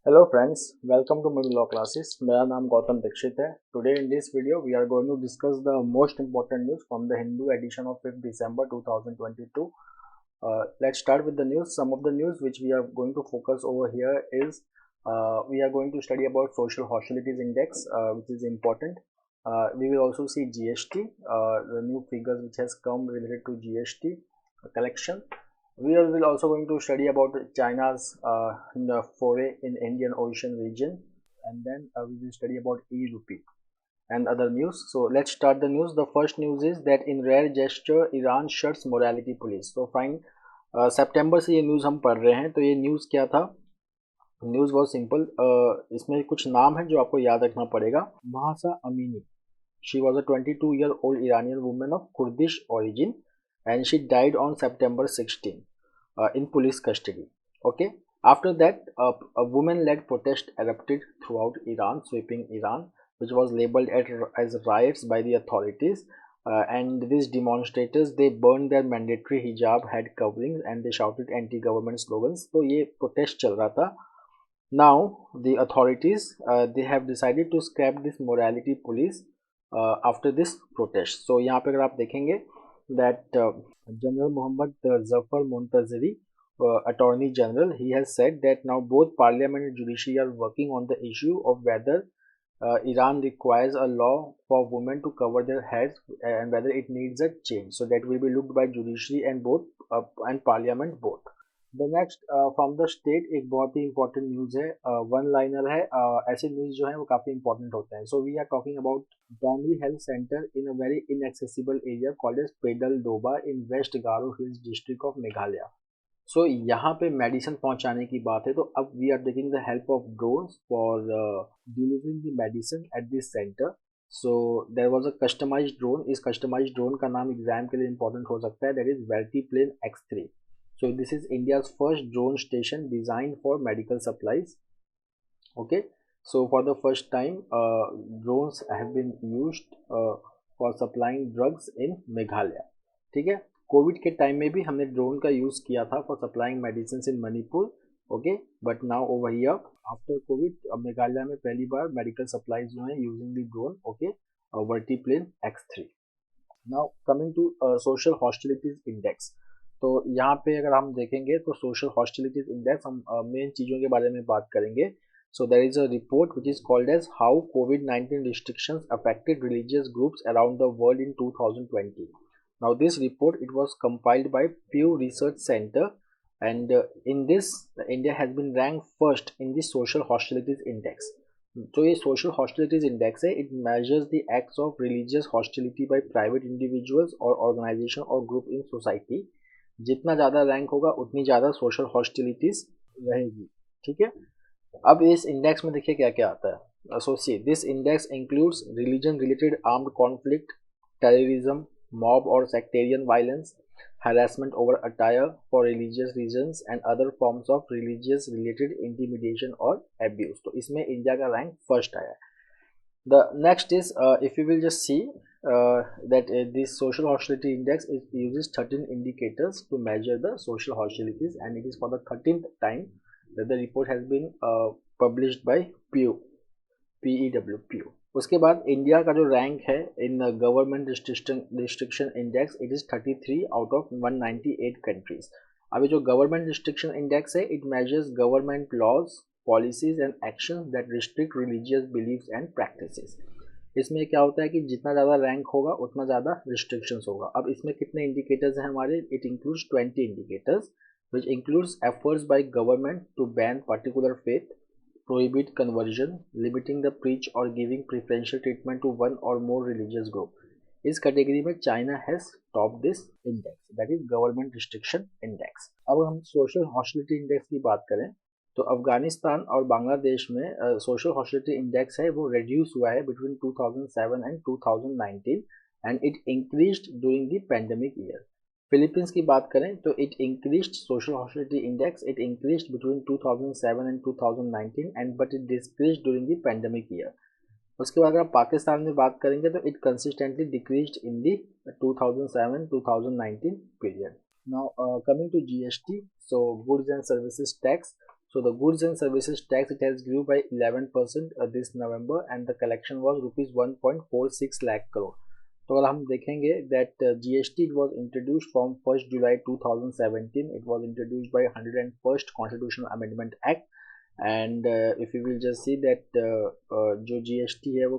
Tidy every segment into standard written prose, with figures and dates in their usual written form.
Hello friends, welcome to Middle Law Classes. मेरा नाम गौतम दीक्षित है. Today in this video we are going to discuss the most important news from the Hindu edition of 5th December 2022. Let's start with the news. Some of the news which we are going to focus over here is we are going to study about social hostilities index, which is important. We will also see GST, the new figures which has come related to GST collection. We will also going to study about China's foray in Indian Ocean region, and then we will study about e-rupee and other news. So let's start the news. The first news is that in rare gesture, Iran shuts morality police. So fine, सितंबर से ये news हम पढ़ रहे हैं. तो ये news क्या था? न्यूज़ बहुत सिंपल. इसमें कुछ नाम है जो आपको याद रखना पड़ेगा. महासा Amini. She was a 22-year-old Iranian woman of Kurdish origin, and she died on September 16 in police custody. Okay. After that, a woman-led protest erupted throughout Iran, sweeping Iran, which was labeled as riots by the authorities. And these demonstrators, they burned their mandatory hijab head coverings and they shouted anti-government slogans. तो ये protest चल रहा था. Now the authorities they have decided to scrap this morality police after this protest. So यहाँ पे अगर आप देखेंगे that General Muhammad Zafar Montazeri, Attorney General, he has said that now both Parliament and Judiciary are working on the issue of whether Iran requires a law for women to cover their heads and whether it needs a change. So that will be looked by Judiciary and both and Parliament both. The next from the state एक बहुत ही important news है. One liner है. ऐसे news जो है वो काफ़ी important होते हैं. So we are talking about primary health centre in a very inaccessible area called as Pedaldoba in West Garo Hills district of Meghalaya. So यहाँ पे मेडिसिन पहुँचाने की बात है. तो अब we are taking the help of drones for delivering the medicine at this centre. So there was a customised drone. इस customised drone का नाम एग्जाम के लिए इंपॉर्टेंट हो सकता है. That is Vertiplane X3. So this is India's first drone station designed for medical supplies. Okay, so for the first time drones have been used for supplying drugs in Meghalaya. ठीक है. Covid के time में भी हमने drone का use किया था for supplying medicine in Manipur. Okay, but now over here after COVID अब मेघालय में पहली बार मेडिकल सप्लाईज जो हैं using the drone. Okay, Vertiplane X3. Now coming to social hostilities index. तो यहाँ पे अगर हम देखेंगे तो सोशल हॉस्टिलिटीज इंडेक्स हम मेन चीज़ों के बारे में बात करेंगे. So there is a report which is called as how COVID-19 restrictions affected religious groups around the world in 2020. Now this report it was compiled bye Pew Research Center and in this India has been ranked first in the social hostilities index. तो ये social hostilities index है. It measures the acts of religious hostility by private individuals और organisation और group in society. जितना ज़्यादा rank होगा उतनी ज़्यादा सोशल हॉस्टिलिटीज रहेगी. ठीक है. अब इस इंडेक्स में देखिए क्या क्या आता है. Associate this index includes religion related armed conflict, terrorism, mob और sectarian violence, harassment over attire for religious reasons and other forms of religious related intimidation or abuse. तो इसमें इंडिया का रैंक फर्स्ट आया है. The next is if you will just see that this social hostility index uses 13 indicators to measure the social hostilities and it is for the 13th time that the report has been published by Pew. उसके बाद India का जो rank है in government restriction index it is 33 out of 198 countries. अभी जो government restriction index है it measures government laws, policies and actions that restrict religious believes and practices. इसमें क्या होता है कि जितना ज़्यादा रैंक होगा उतना ज़्यादा रिस्ट्रिक्शंस होगा. अब इसमें कितने इंडिकेटर्स हैं हमारे. It includes 20 indicators which includes efforts by government to ban particular faith, prohibit conversion, limiting the preach or giving preferential treatment to one or more religious group. इस कैटेगरी में China has top this index that is government restriction index. अब हम social hostility index की बात करें तो अफगानिस्तान और बांग्लादेश में सोशल हॉस्टिलिटी इंडेक्स है वो रिड्यूस हुआ है between 2007 and 2019 and it increased during the pandemic year. Philippines की बात करें तो it increased social hostility index. It increased between 2007 and 2019 and but it decreased during the pandemic year. उसके बाद अगर आप पाकिस्तान में बात करेंगे तो it consistently decreased in the 2007-2019 period. Now coming to GST. So goods and services tax. So the goods and services tax, it has grew by 11% this November and the collection was rupees 1.46 lakh crore. तो अगर हम देखेंगे that GST was introduced from 1st July 2017. It was introduced by 101st Constitutional Amendment Act. And if you will just see that जो GST है वो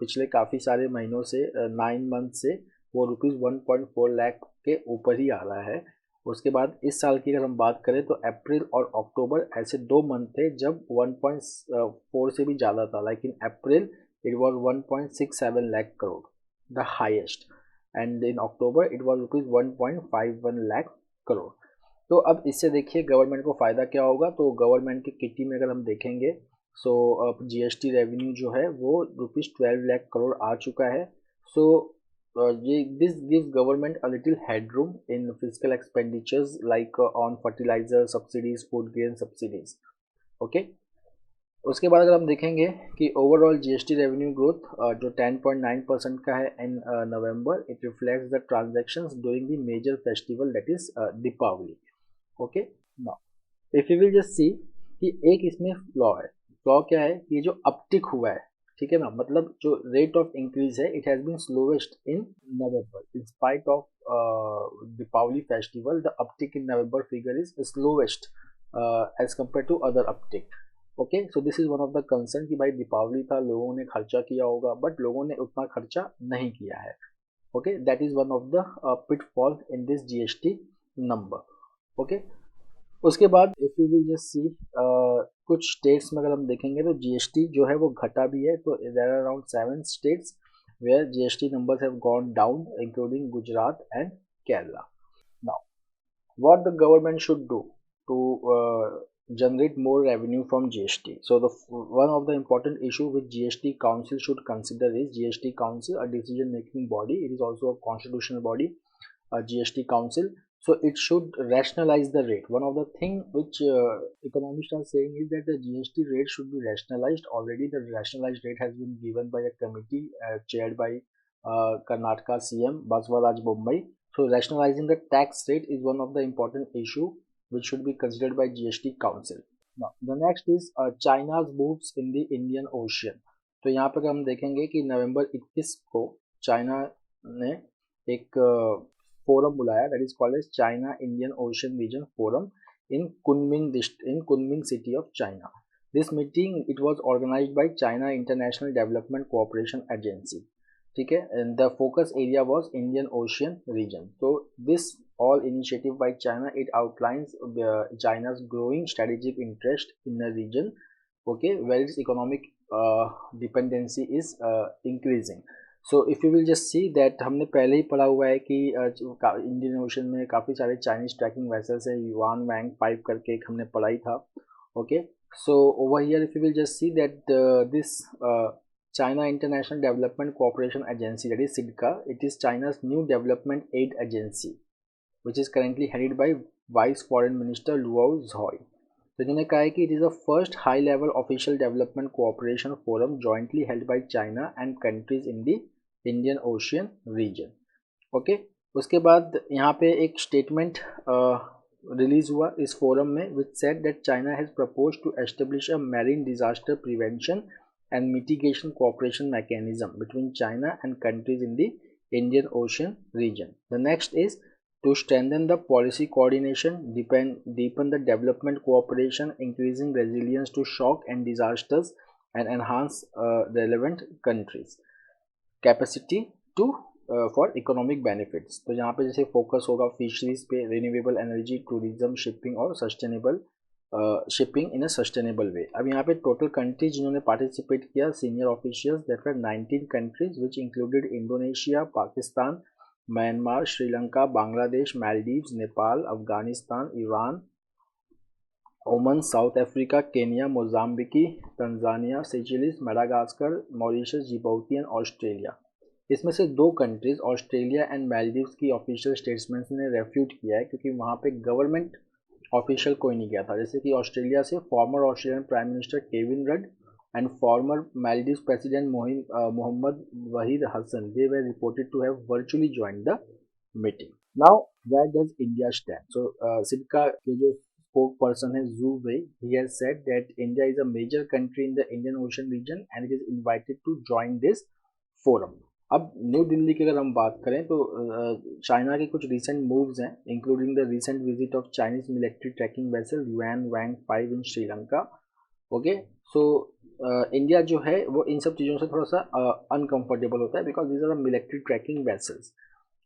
पिछले काफ़ी सारे महीनों से 9 मंथ से वो रुपीज़ 1.4 लाख के ऊपर ही आ रहा है. उसके बाद इस साल की अगर हम बात करें तो अप्रैल और अक्टूबर ऐसे 2 मंथ थे जब 1.4 से भी ज़्यादा था. Like in April it was 1.67 lakh crore, the highest, and in October it was rupees 1.51 lakh crore. तो अब इससे देखिए गवर्नमेंट को फ़ायदा क्या होगा. तो गवर्नमेंट की किटी में अगर हम देखेंगे सो अब GST रेवेन्यू जो है वो रुपीज़ 12 लाख करोड़ आ चुका है. सो ये this gives government a little headroom in physical expenditures like on fertiliser subsidies, food grain subsidies. Okay, उसके बाद अगर हम देखेंगे कि ओवरऑल GST रेवेन्यू ग्रोथ जो 10.9% का है in November, it reflects the transactions during the major festival that is Deepawali. Okay, now if you will just see कि एक इसमें फ्लॉ है. फ्लॉ क्या है? ये जो अपटिक हुआ है, ठीक है ना, मतलब जो रेट ऑफ इंक्रीज है it has been slowest in November in spite of Deepawali festival. The uptick in November figure is slowest as compare to other uptick. Okay, so this is one of the concern कि भाई दीपावली था, लोगों ने खर्चा किया होगा, but लोगों ने उतना खर्चा नहीं किया है. Okay, that is one of the pitfall in this GST number. Okay, उसके बाद इफ यू विल जस्ट सी कुछ स्टेट्स में अगर हम देखेंगे तो GST जो है वो घटा भी है. तो there are around 7 states where GST numbers have gone down, including Gujarat and Kerala. Now, what the government should do to generate more revenue from GST? So one of the important issue which GST Council should consider is GST Council, a decision making body. It is also a constitutional body, GST Council. So it should rationalize the rate. One of the thing which economists are saying is that the GST rate should be rationalized. Already the rationalized rate has been given by a committee chaired by Karnataka CM Basavaraj Bommai. So rationalizing the tax rate is one of the important issue which should be considered by GST Council. Now the next is China's moves in the Indian Ocean. तो यहाँ पर हम देखेंगे कि नवंबर 21 को China ने एक forum बुलाया, that is called as China Indian Ocean Region Forum in Kunming city of China. This meeting it was organised by China International Development Cooperation Agency. ठीक है, and the focus area was Indian Ocean Region. तो this all initiative by China, it outlines China's growing strategic interest in the region, okay, where its economic dependency is increasing. So if you will just see that हमने पहले ही पढ़ा हुआ है कि Indian ocean में काफ़ी सारे चाइनीज ट्रैकिंग वेसल्स है, युआन वैंग 5 करके एक हमने पढ़ा ही था. Okay, so over here if you will just see that this China International Development Cooperation Agency, that is CIDCA, it is China's new development aid agency which is currently headed by Vice Foreign Minister Luo Zhoi. तो इन्होंने कहा है कि it is the first high level official development cooperation forum jointly held by China and countries in the Indian Ocean Region. Okay, उसके बाद यहाँ पे एक स्टेटमेंट रिलीज हुआ इस फोरम में which said that China has propose to establish a marine disaster prevention and mitigation cooperation mechanism between China and countries in the Indian Ocean region. The next is to strengthen the policy coordination, deepen the development cooperation, increasing resilience to shock and disasters, and enhance relevant countries' capacity to for economic benefits. तो यहाँ पे जैसे focus होगा fisheries पे, renewable energy, tourism, shipping और sustainable shipping in a sustainable way. अब यहाँ पे टोटल कंट्रीज जिन्होंने पार्टिसिपेट किया, senior officials, that were 19 countries which included Indonesia, Pakistan, Myanmar, Sri Lanka, Bangladesh, Maldives, Nepal, Afghanistan, Iran, Oman, South Africa, Kenya, Mozambique, Tanzania, Seychelles, Madagascar, Mauritius, Djibouti and Australia. इसमें से 2 countries Australia and Maldives की official स्टेट्समेंट्स ने refute किया है क्योंकि वहाँ पे गवर्नमेंट ऑफिशियल कोई नहीं गया था. जैसे कि ऑस्ट्रेलिया से former Australian prime minister Kevin Rudd and former Maldives president Mohammed Waheed Hassan, they were reported to have virtually joined the meeting. Now where does India stand? So सिडका के जो spokesperson है Zhu Wei. He has said that India is a major country in the Indian Ocean region and it is invited to join this forum. अब New Delhi की अगर हम बात करें तो चाइना के कुछ रिसेंट मूव्स हैं, including the recent visit of Chinese military tracking vessel Yuan Wang 5 in Sri. Okay, so India जो है वो इन सब चीज़ों से थोड़ा सा अनकंफर्टेबल होता है because these are military tracking vessels.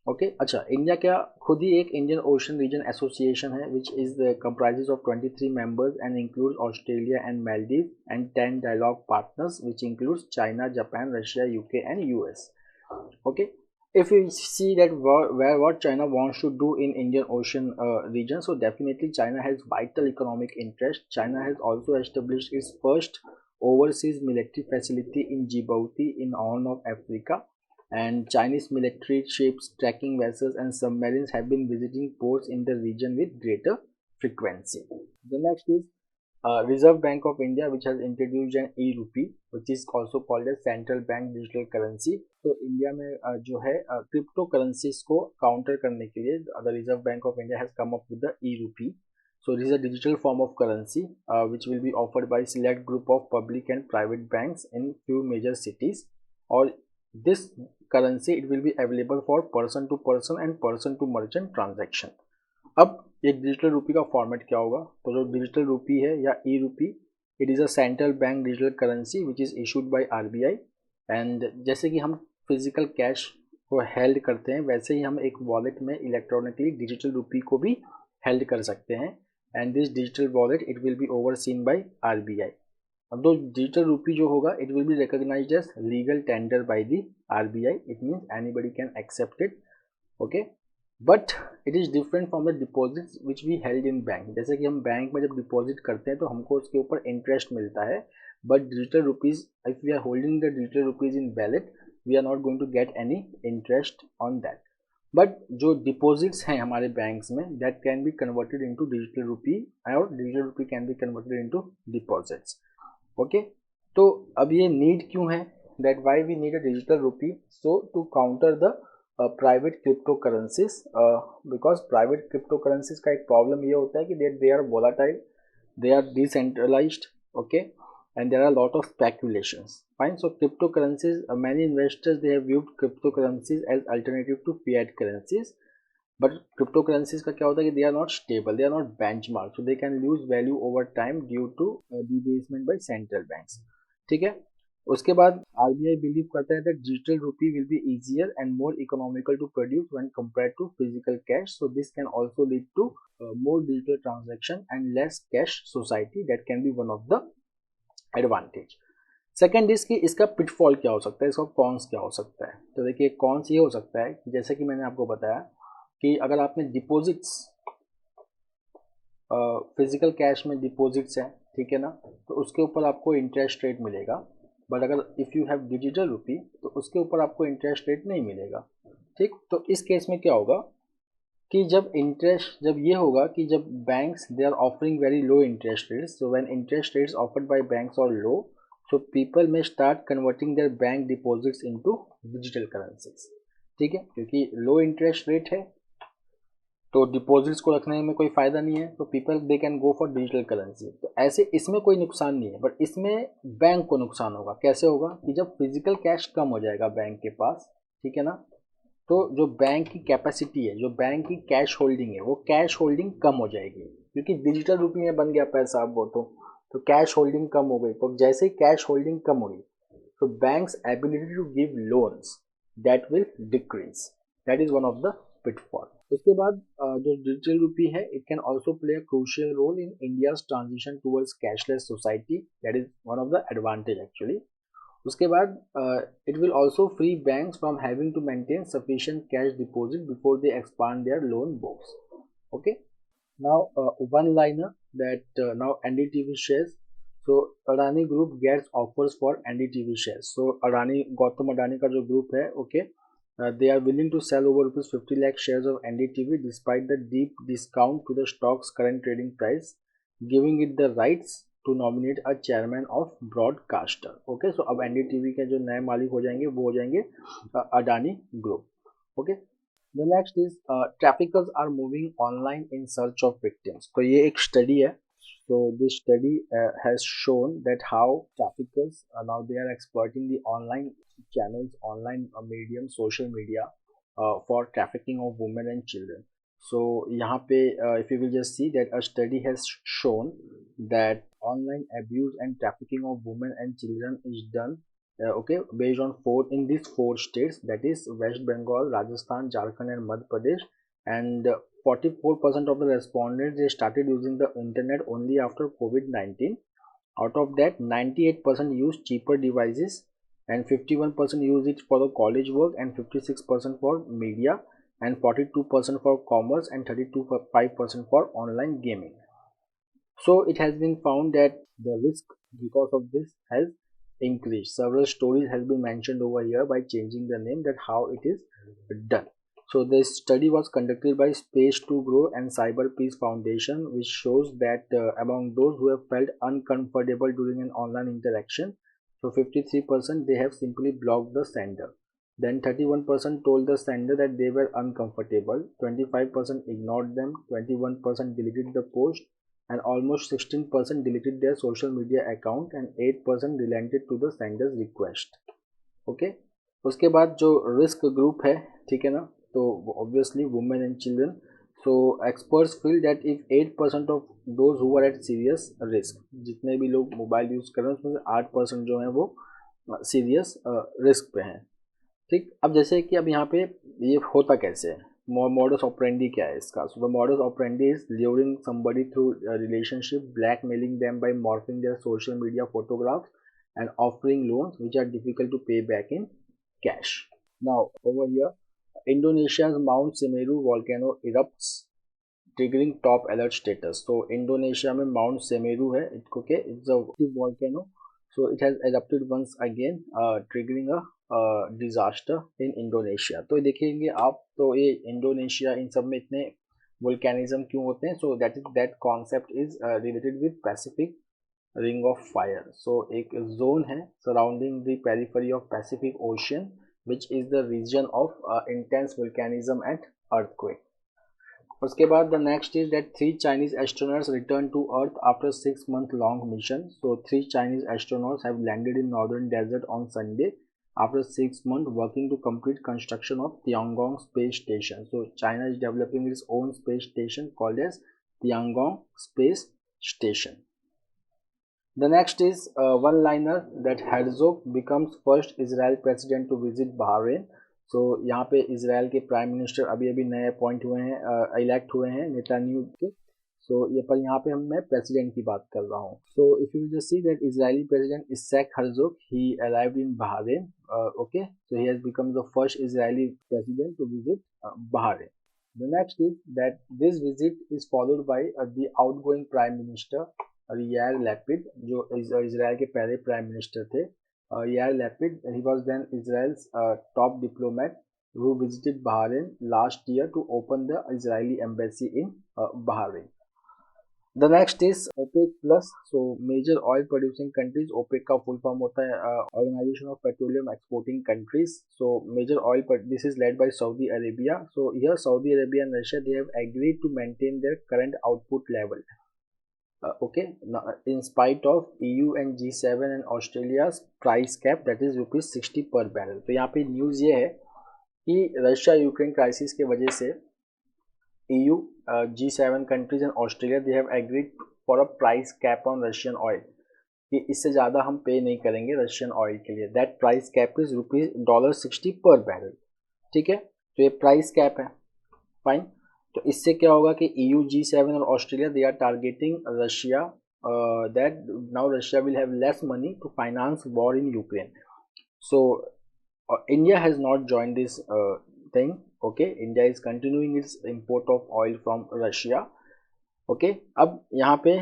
Okay, अच्छा, इंडिया क्या खुद ही एक इंडियन ओशन रीजन एसोसिएशन है which is comprises of 23 members and includes Australia and Maldives and 10 dialogue partners which includes China, Japan, Russia, UK and US. Okay, if you see that what China wants to do in Indian Ocean region, so definitely China has vital economic interest. China has also established its first overseas military facility in Djibouti in Horn of Africa, and Chinese military ships, tracking vessels and submarines have been visiting ports in the region with greater frequency. The next is Reserve Bank of India, which has introduced an e-rupee, which is also called as central bank digital currency. तो India में जो है crypto currencies को counter करने के लिए the reserve bank of India has come up with the e-rupee. So this is a digital form of currency which will be offered by select group of public and private banks in few major cities. Or this currency it will be available for person to person and person to merchant transaction. अब एक digital रूपी का format क्या होगा? तो जो digital rupee है या e-rupee, it is a central bank digital currency which is issued by RBI. And जैसे कि हम फिजिकल कैश को हेल्ड करते हैं वैसे ही हम एक वॉलेट में इलेक्ट्रॉनिकली डिजिटल रूपी को भी हेल्ड कर सकते हैं. And this digital wallet it will be overseen by RBI. अब दो डिजिटल रूपी जो होगा it will be recognised as legal tender by the RBI. It means anybody can accept it. Okay, but it is different from the deposits which we held in bank. जैसे कि हम bank में जब deposit करते हैं तो हमको उसके ऊपर इंटरेस्ट मिलता है, but digital rupees if we are holding the digital rupees in wallet we are not going to get any interest on that. But जो डिपॉजिट्स हैं हमारे बैंक्स में that can be converted into digital rupee और digital rupee can be converted into deposits. Okay, तो अब ये need क्यों है? That why we need a digital rupee? So to counter the private crypto currencies, because private crypto currencies का एक problem ये होता है कि they are volatile, they are decentralised, okay, and there are lot of speculations. Fine. So crypto currencies, many investors they have viewed crypto currencies as alternative to fiat currencies. But crypto currencies का क्या होता है कि they are not stable, they are not benchmark, so they can lose value over time due to debasement by central banks. ठीक है. उसके बाद RBI believe करता है that digital rupee will be easier and more economical to produce when compared to physical cash. So this can also lead to more digital transaction and less cash society. That can be one of the advantage. Second is कि इसका pitfall क्या हो सकता है, इसका cons क्या हो सकता है. तो देखिए कॉन्स ये हो सकता है कि जैसे कि मैंने आपको बताया कि अगर आपने डिपॉजिट्स फिजिकल कैश में डिपॉजिट्स हैं, ठीक है ना, तो उसके ऊपर आपको इंटरेस्ट रेट मिलेगा. बट अगर इफ़ यू हैव डिजिटल रूपी तो उसके ऊपर आपको इंटरेस्ट रेट नहीं मिलेगा. ठीक. तो इस केस में क्या होगा कि जब ये होगा कि जब banks they are offering very low interest rates, so when interest rates offered by banks are low, so people में start converting their bank deposits into digital currencies. ठीक है, क्योंकि लो इंटरेस्ट रेट है तो डिपॉजिट्स को रखने में कोई फ़ायदा नहीं है, तो people they can go for digital currency. तो ऐसे इसमें कोई नुकसान नहीं है, बट इसमें बैंक को नुकसान होगा. कैसे होगा कि जब फिजिकल कैश कम हो जाएगा बैंक के पास, ठीक है ना, तो जो बैंक की कैपेसिटी है, जो बैंक की कैश होल्डिंग है, वो कैश होल्डिंग कम हो जाएगी क्योंकि डिजिटल रूपी में बन गया पैसा. अब वो तो कैश होल्डिंग कम हो गई. तो जैसे ही कैश होल्डिंग कम होगी तो banks ability to give loans that will decrease. That is one of the pitfall. उसके बाद जो डिजिटल रूपी है it can also play a crucial role in India's transition towards cashless society. That is one of the advantage actually. उसके बाद it will also free banks from having to maintain sufficient cash deposit before they expand their loan books. Okay, now one liner that now NDTV shares. So Adani Group gets offers for NDTV shares. So Gautam Adani का जो group है, okay, they are willing to sell over rupees 50 lakh shares of NDTV despite the deep discount to the stock's current trading price, giving it the rights to nominate a chairman of broadcaster. Okay, so अब NDTV के जो नए मालिक हो जाएंगे वो हो जाएंगे Adani group. Okay, The next is traffickers are moving online in search of victims. तो ये एक study है. So this study has shown that how traffickers now they are exploiting the online channels, online medium, social media for trafficking of women and children. So यहाँ पे if you will just see that a study has shown that online abuse and trafficking of women and children is done okay, based on in these four states, that is West Bengal, Rajasthan, Jharkhand and Madhya Pradesh. And 44% of the respondents they started using the internet only after COVID-19. Out of that, 98% use cheaper devices and 51% use it for the college work and 56% for media and 42% for commerce and 32.5% for online gaming. So it has been found that the risk because of this has increased. Several stories has been mentioned over here by changing the name that how it is done. So this study was conducted by Space to Grow and Cyber Peace Foundation, which shows that among those who have felt uncomfortable during an online interaction, so 53% they have simply blocked the sender. Then 31% told the sender that they were uncomfortable, 25% ignored them, 21% deleted the post, and almost 16% deleted their social media account and 8% relented to the sender's request. Okay उसके बाद जो risk group है, ठीक है ना, तो obviously women and children. So experts feel that if 8% of those who are at serious risk, जितने भी लोग मोबाइल यूज़ कर रहे हैं उसमें से 8% जो है वो सीरियस रिस्क पे हैं. ठीक, अब जैसे कि अब यहाँ पे ये होता कैसे है, modus operandi क्या है इसका. So the modus operandi is luring somebody through a relationship, blackmailing them by morphing their social media photographs and offering loans which are difficult to pay back in cash. Now over here, Indonesia's Mount Semeru volcano erupts triggering top alert status. So Indonesia में Mount Semeru है, it's a volcano. So it has erupted once again, triggering a disaster in Indonesia. तो देखेंगे आप, तो ये Indonesia इन सब में इतने वोल्केनिज्म क्यों होते हैं. So that concept is related with Pacific ring of fire. So एक जोन है surrounding the periphery of Pacific ocean which is the region of intense volcanism and earthquake. उसके बाद the next is that 3 Chinese astronauts return to earth after 6 month long mission. So 3 Chinese astronauts have landed in northern desert on Sunday after 6 months working to complete construction of Tiangong space station. So China is developing its own space station called as Tiangong space station. The next is one-liner that Herzog becomes first Israel president to visit Bahrain. So यहाँ पे Israel के prime minister अभी अभी नए appoint हुए हैं, elect हुए हैं नेतान्याहू के. सो ये पर यहाँ पे मैं प्रेसिडेंट की बात कर रहा हूँ. So if you just see that Israeli president Isaac Herzog he arrived in Bahrain. Okay, so he has become the first Israeli president to visit Bahrain. The next is that this visit is followed by the outgoing prime minister यार Lapid, जो Israel के पहले prime minister थे. यार Lapid, he was then Israel's top diplomat who visited Bahrain last year to open the Israeli embassy in Bahrain. The next is OPEC plus. So major oil producing countries, OPEC का full form होता है Organization of Petroleum Exporting Countries. So major oil, this is led by Saudi Arabia. So here Saudi Arabia and Russia, they have agreed to maintain their current output level. Okay, now, in spite of EU and G7 and Australia's price cap, that is ₹60 per barrel. तो यहाँ पे news ये है कि Russia Ukraine crisis के वजह से EU, G7 countries and Australia, they have agreed for a price cap on Russian oil. कि इससे ज़्यादा हम पे नहीं करेंगे रशियन ऑयल के लिए. दैट प्राइस कैप इज $60 पर बैरल. ठीक है, तो ये प्राइस कैप है. फाइन. तो इससे क्या होगा कि EU, G7 और Australia they are targeting Russia that now Russia will have less money to finance war in Ukraine. So India has not join this thing. Okay, India is continuing its import of oil from Russia. Okay, अब यहाँ पे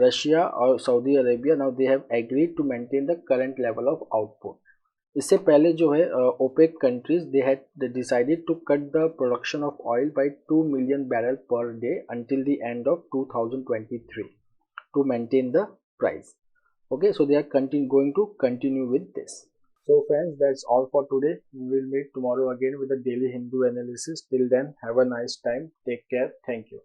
Russia और Saudi Arabia now they have agreed to maintain the current level of output. इससे पहले जो है OPEC countries they had decided to cut the production of oil by 2 million barrel per day until the end of 2023 to maintain the price. Okay, so they are going to continue with this. So friends, that's all for today. We will meet tomorrow again with a daily Hindu analysis. Till then, have a nice time. Take care. Thank you.